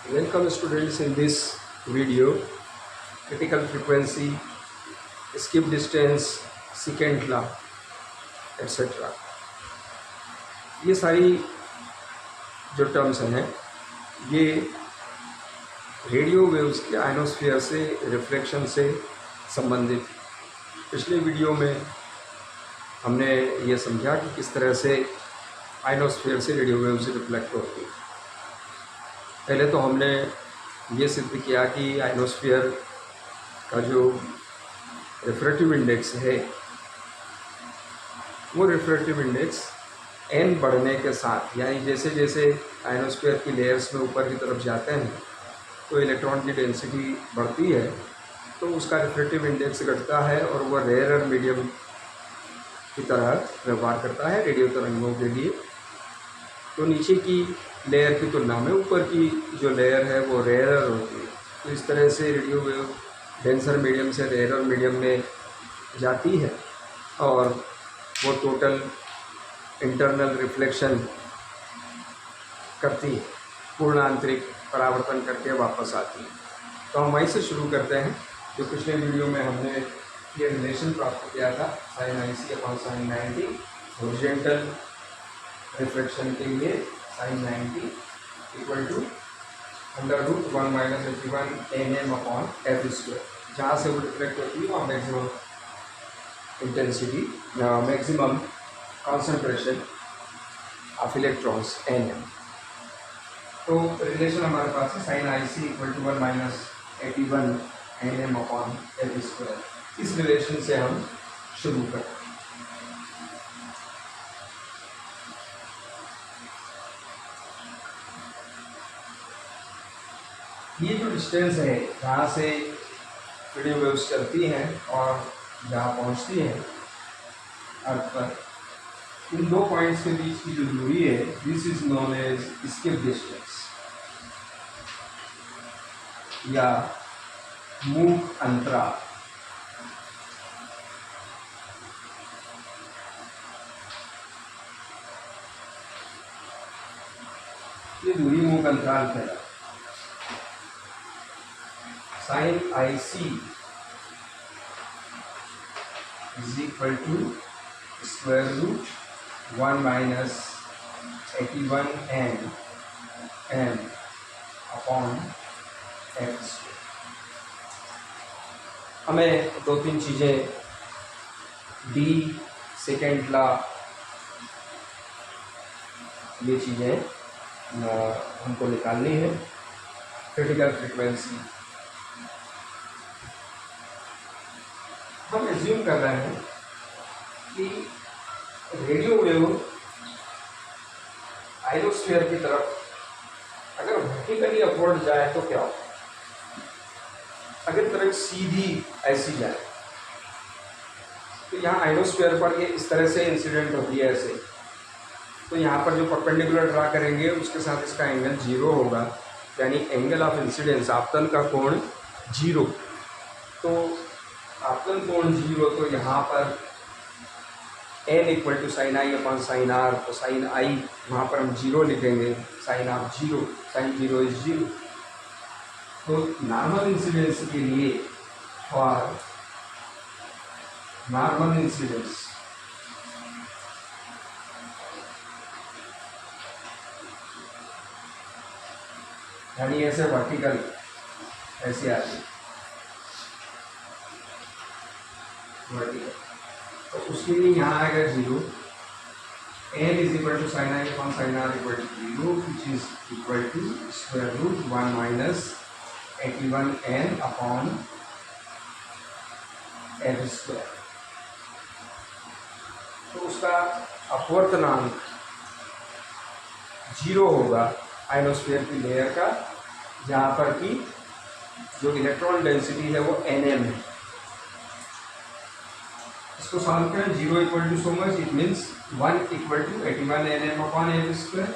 Welcome students in this video. Critical frequency, skip distance, secant law, etc. ये सारी जो terms हैं ये रेडियो वेव्स के आयनोस्फीयर से रिफ्लेक्शन से संबंधित। पिछले वीडियो में हमने ये समझा कि किस तरह से आयनोस्फीयर से रेडियो वेव्स रिफ्लेक्ट होती है। पहले तो हमने ये सिद्ध किया कि आयनोस्फीयर का जो रिफ्रैक्टिव इंडेक्स है वो रिफ्रैक्टिव इंडेक्स n बढ़ने के साथ, यानी जैसे जैसे आयनोस्फीयर की लेयर्स में ऊपर की तरफ जाते हैं तो इलेक्ट्रॉन की डेंसिटी बढ़ती है तो उसका रिफ्रैक्टिव इंडेक्स घटता है और वह रेयरर मीडियम की तरह व्यवहार करता है रेडियो तरंगों के लिए। तो नीचे की लेयर की तुलना में ऊपर की जो लेयर है वो रेयरर होती है। तो इस तरह से रेडियो वेव डेंसर मीडियम से रेयरर मीडियम में जाती है और वो टोटल इंटरनल रिफ्लेक्शन करती है, पूर्ण आंतरिक परावर्तन करके वापस आती है। तो हम वहीं से शुरू करते हैं जो पिछले वीडियो में हमने ये रिलेशन प्राप्त किया था sin IC upon sin 90 horizontal reflection के लिए sin 90 equal to √1 minus 81 nm upon f square. जहाँ से वो रिफ्लेक्ट होती है वहाँ maximum intensity maximum concentration of electrons nm। तो रिलेशन हमारे पास है sin IC equal to 1 minus 81 nm upon f square. इस रिलेशन से हम शुरू करते हैं। ये जो डिस्टेंस है जहाँ से रेडियो वेव्स चलती हैं और जहाँ पहुँचती हैं अर्थ पर, इन दो पॉइंट्स के बीच की जो दूरी है this is known as skip distance या मूक अंतराल। ये दूरी मूक अंतराल कहलाता है। sin IC is equal to square root 1 minus 81 n upon f square. हमें दो तीन चीज़ें d सेकेंड लॉ ये चीज़ें हमको निकालनी है। क्रिटिकल फ्रीक्वेंसी हम एज्यूम कर रहे हैं कि रेडियो वेव आयनोस्फीयर की तरफ अगर वर्टिकली अपवर्ड जाए तो क्या होगा। अगर तरफ सीधी ऐसी जाए तो यहाँ आयनोस्फीयर पर ये इस तरह से इंसिडेंट होती है ऐसे, तो यहाँ पर जो परपेंडिकुलर ड्रा करेंगे उसके साथ इसका एंगल 0 होगा, यानी एंगल ऑफ इंसिडेंस आपतन का कोण 0। तो आपतन कोण 0, तो यहाँ पर n equal to sine I upon sine R, तो साइन आई वहाँ पर हम 0 लिखेंगे, साइन ऑफ 0, साइन 0 इज 0। तो नॉर्मल इंसिडेंस के लिए फॉर नॉर्मल इंसिडेंस यानी ऐसे वर्टिकल ऐसे आती है वर्टिकल, तो उसके लिए यहाँ आएगा 0। n is equal to sine I upon sine R equal to 0 which is equal to square root 1 minus 81 n upon f square. तो उसका अपवर्तनांक 0 होगा आयनोस्फीयर की लेयर का, जहाँ पर कि जो इलेक्ट्रॉन डेंसिटी है वो nm है। इसको सॉल्व करें, 0 equal to so much, it means 1 equal to 81 nm upon f square.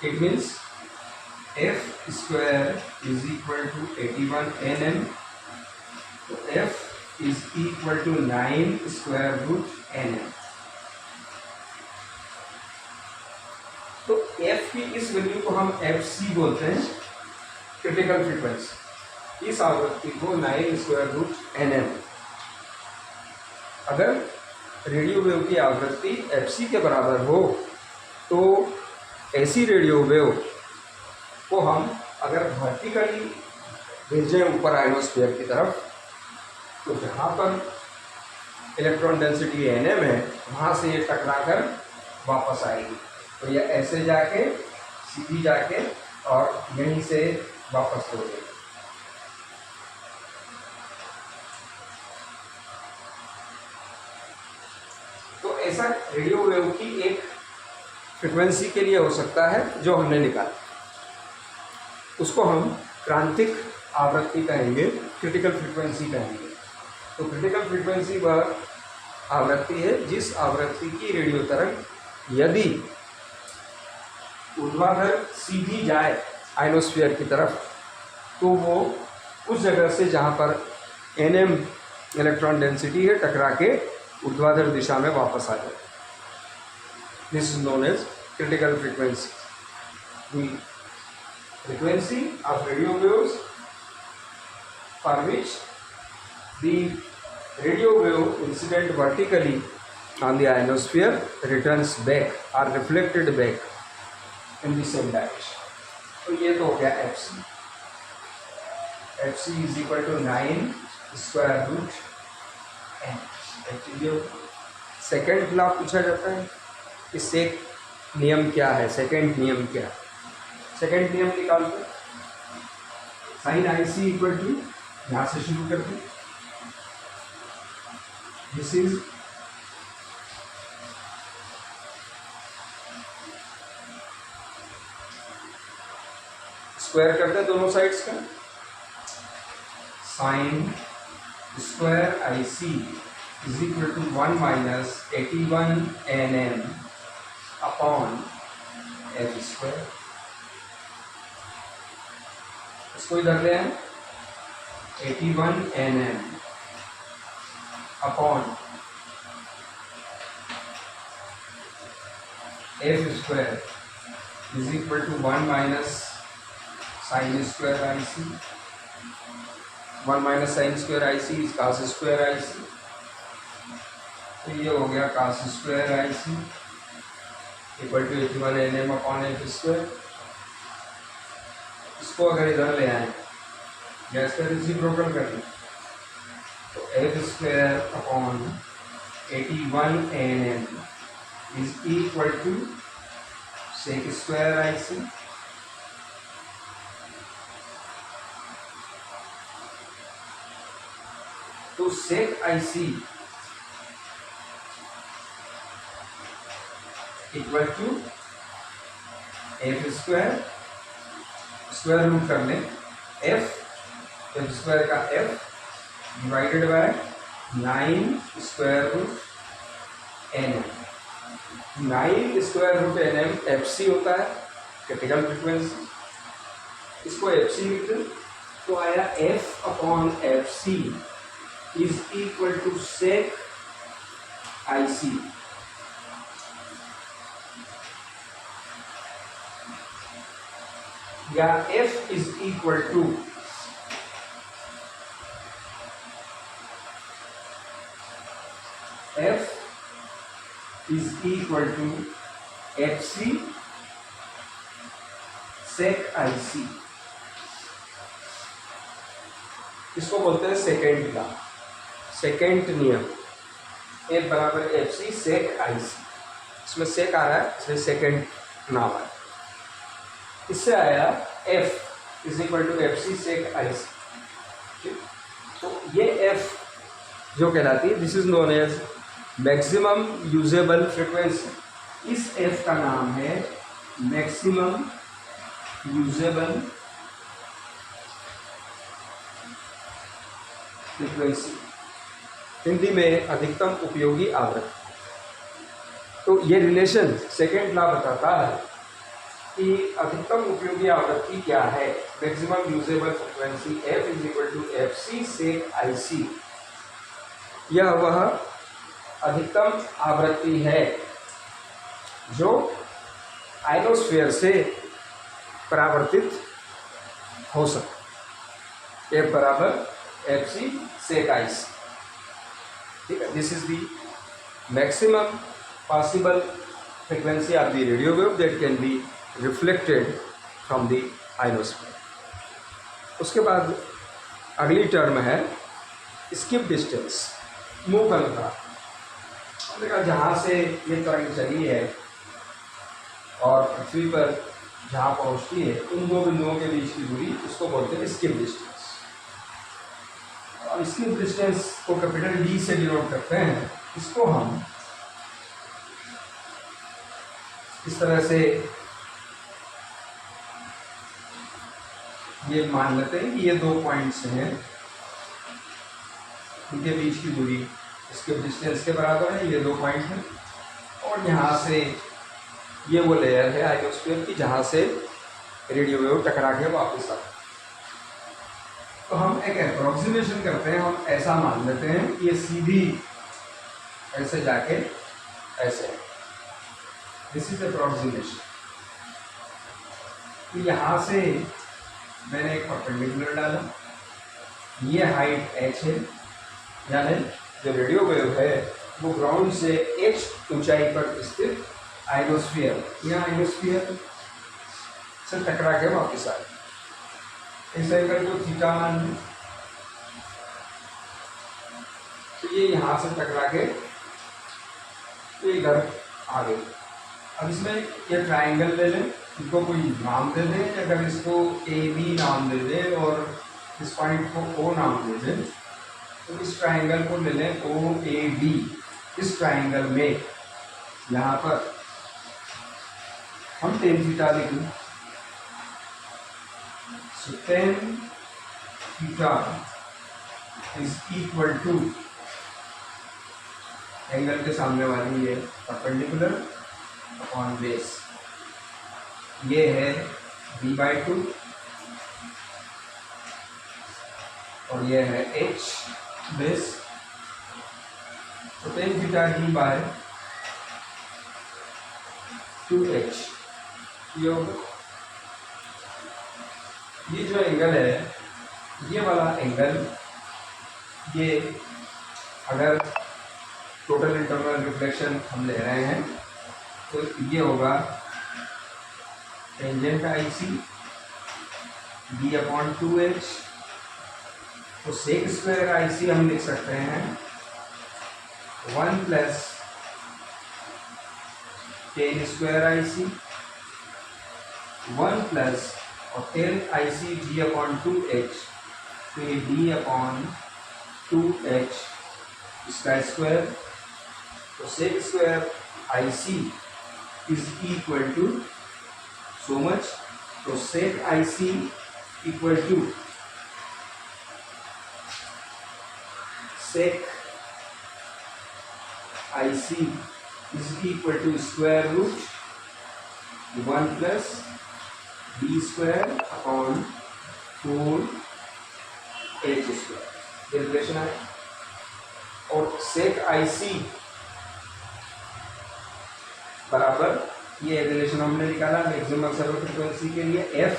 It means f square is equal to 81 nm, तो f is equal to 9 square root nm। F की इस value को हम F C बोलते हैं, critical frequency. इस आवृत्ति को 9 स्क्वायर रूट एन एम। अगर रेडियो वेव की आवृत्ति एफ सी के बराबर हो तो ऐसी रेडियो वेव को हम अगर वर्टिकली भेजें ऊपर आयनोस्फीयर की तरफ, तो जहाँ पर इलेक्ट्रॉन डेंसिटी एन एम है वहाँ से ये टकरा कर वापस आएगी। तो ये ऐसे जाके सीधी जाके और यहीं से वापस हो जाएगी। तो ऐसा रेडियो वेव की एक फ्रिक्वेंसी के लिए हो सकता है जो हमने निकाला, उसको हम क्रांतिक आवृत्ति कहेंगे, क्रिटिकल फ्रीक्वेंसी कहेंगे। तो क्रिटिकल फ्रीक्वेंसी वह आवृत्ति है जिस आवृत्ति की रेडियो तरंग यदि ऊर्ध्वाधर सीधी जाए आयनोस्फीयर की तरफ तो वो उस जगह से जहाँ पर nm इलेक्ट्रॉन डेंसिटी है टकरा के ऊर्ध्वाधर दिशा में वापस आ जाए। This is known as critical frequency. The frequency of radio waves for which the radio wave incident vertically on the ionosphere returns back or reflected back in the same direction. तो ये तो हो गया FC. FC is equal to 9 square root n. Actually second law पूछा जाता है कि सेक नियम क्या है, सेकेंड नियम क्या है। सेकेंड नियम निकालते हैं, sine I C equal to, यहाँ से शुरू करते हैं, दिस इज स्क्वायर करते हैं दोनों साइड्स का, sine square I C is equal to 1 minus 81 N M upon F square. इसको इधर ले आए, 81 N M upon F square is equal to 1 minus sine square I C, 1 minus sine square I C is cos square I C. तो ये हो गया cos square I C equal to 81 N M upon F square. इसको अगर इधर ले आए या इसका रेसिप्रोकल कर लें तो F square upon 81 N M is equal to sec square I C. तो sec I C equal to F square, square root कर लें एफ स्क्वायर का F divided by 9 square root N M. 9 square root N M F C होता है, critical frequency. इसको F C लिखते तो आया F upon F C is equal to sec I C. या F is equal to F C sec I सी। इसको बोलते हैं सेकेंड का, सेकेंड नियम, ए बराबर एफ सी सेक आई सी। इसमें सेक आ रहा है इसलिए सेकेंड नाम है। इससे आया F is equal to F C sec I C. तो ये F जो कहलाती है, this is known as maximum usable frequency. इस F का नाम है मैक्सिमम यूजेबल फ्रीक्वेंसी, हिंदी में अधिकतम उपयोगी आवृत्ति। तो ये रिलेशन सेकेंड लॉ बताता है कि अधिकतम उपयोगी आवृत्ति क्या है। Maximum usable frequency F is equal to F C sec I C. यह वह अधिकतम आवृत्ति है जो आयनोस्फीयर से परावर्तित हो सकता है। F बराबर एफ सी सेक आइस, ठीक है। This is the maximum possible frequency of the radio wave that can be reflected from the ionosphere. उसके बाद अगली टर्म है स्किप डिस्टेंस, मूव अंतराल। हमने कहा जहाँ से ये तरंग चली है और पृथ्वी पर जहाँ पहुँचती है, उन दो बिंदुओं के बीच की दूरी, उसको बोलते हैं स्किप डिस्टेंस। और स्किप डिस्टेंस को कैपिटल डी से डिनोट करते हैं। इसको हम इस तरह से ये मान लेते हैं कि ये दो पॉइंट्स हैं, इनके बीच की दूरी इसके डिस्टेंस के बराबर है। ये दो पॉइंट हैं और यहाँ से ये वो लेयर है आयोस्फीयर की जहाँ से रेडियो वेव टकरा के वापस आता है। तो हम एक अप्रोक्सीमेशन करते हैं, हम ऐसा मान लेते हैं कि ये सीधी ऐसे जाके ऐसे, दिस इज अप्रोक्सीमेशन। तो यहाँ से मैंने एक परपेंडिकुलर डाला, ये हाइट h है, यानी जो रेडियो वेव है वो ग्राउंड से h ऊंचाई पर स्थित आयनोस्फीयर, यहाँ आयनोस्फीयर से टकरा के वापस आए। इस एंगल को थीटा मान लें, तो ये यहाँ से टकरा के ये इधर आ गई। अब इसमें ये ट्राइंगल ले लें, इनको कोई नाम दे दें। अगर इसको ए बी नाम दे दें और इस पॉइंट को ओ नाम दे दें, तो इस ट्राइंगल को ले लें ओ ए बी। इस ट्राइंगल में यहाँ पर हम टेन थीटा लिखें, so tan theta is equal to angle के सामने वाली ये परपेंडिकुलर अपॉन बेस, ये है b/2 और ये है h बेस। तो tan theta d by 2h ये होगा। ये जो एंगल है, ये वाला एंगल, ये अगर टोटल इंटरनल रिफ्लेक्शन हम ले रहे हैं तो ये होगा टेंजेंट आई सी b/2h। तो सेक स्क्वायर आई सी हम लिख सकते हैं 1 plus tan square I C, 1 plus और टेन आई सी b/2h, तो ये b/2h इसका स्क्वायर। तो sec square I C is equal to so much, तो sec IC equal to sec IC is equal to square root 1 plus b square upon 4h square। ये relation है। और sec IC बराबर, ये रिलेशन हमने निकाला मैक्सिमम ऑब्जर्वेड फ्रीक्वेंसी के लिए, f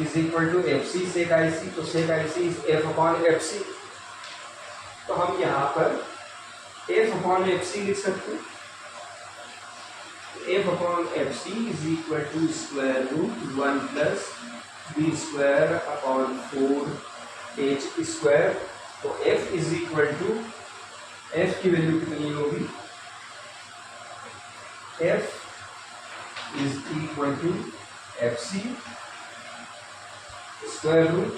is equal to F C sec I C. तो sec I C is F upon F C. तो हम यहाँ पर एफ अपॉन एफ सी लिख सकते हैं। F upon F C is equal to square root 1 plus B square upon 4h square. तो f is equal to, f की value कितनी होगी, f is equal to fc square root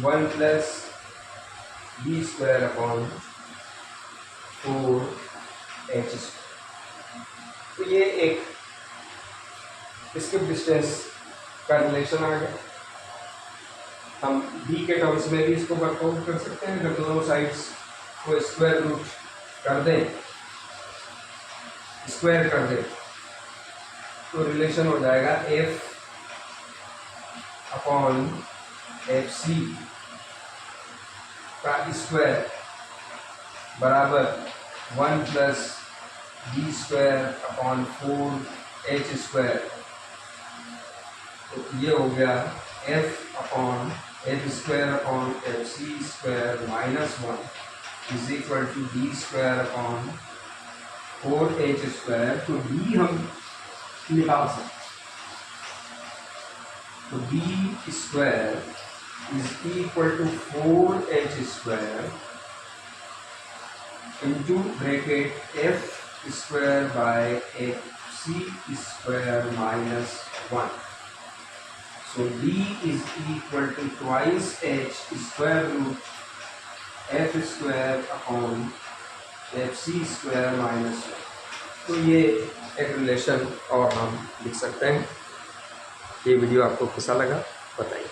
1 plus b square upon 4h square। तो ये एक skip distance का relation आ गया। हम b के टर्म्स में भी इसको वर्कआउट कर सकते हैं। अगर दोनों साइड्स को स्क्वायर रूट कर दें, स्क्वायर कर दें, तो रिलेशन हो जाएगा f अपॉन एफ सी का स्क्वायर बराबर 1 plus B square upon 4h²। तो ये हो गया F upon F square upon F C square minus 1 is equal to B square upon 4h²। तो बी हम निकाल सकते, तो B square is equal to 4h² into bracket F square by F C square minus 1। So B is equal to twice h square root f square upon f c square minus 1। तो ये एक relation और हम लिख सकते हैं। ये video आपको कैसा लगा बताइए।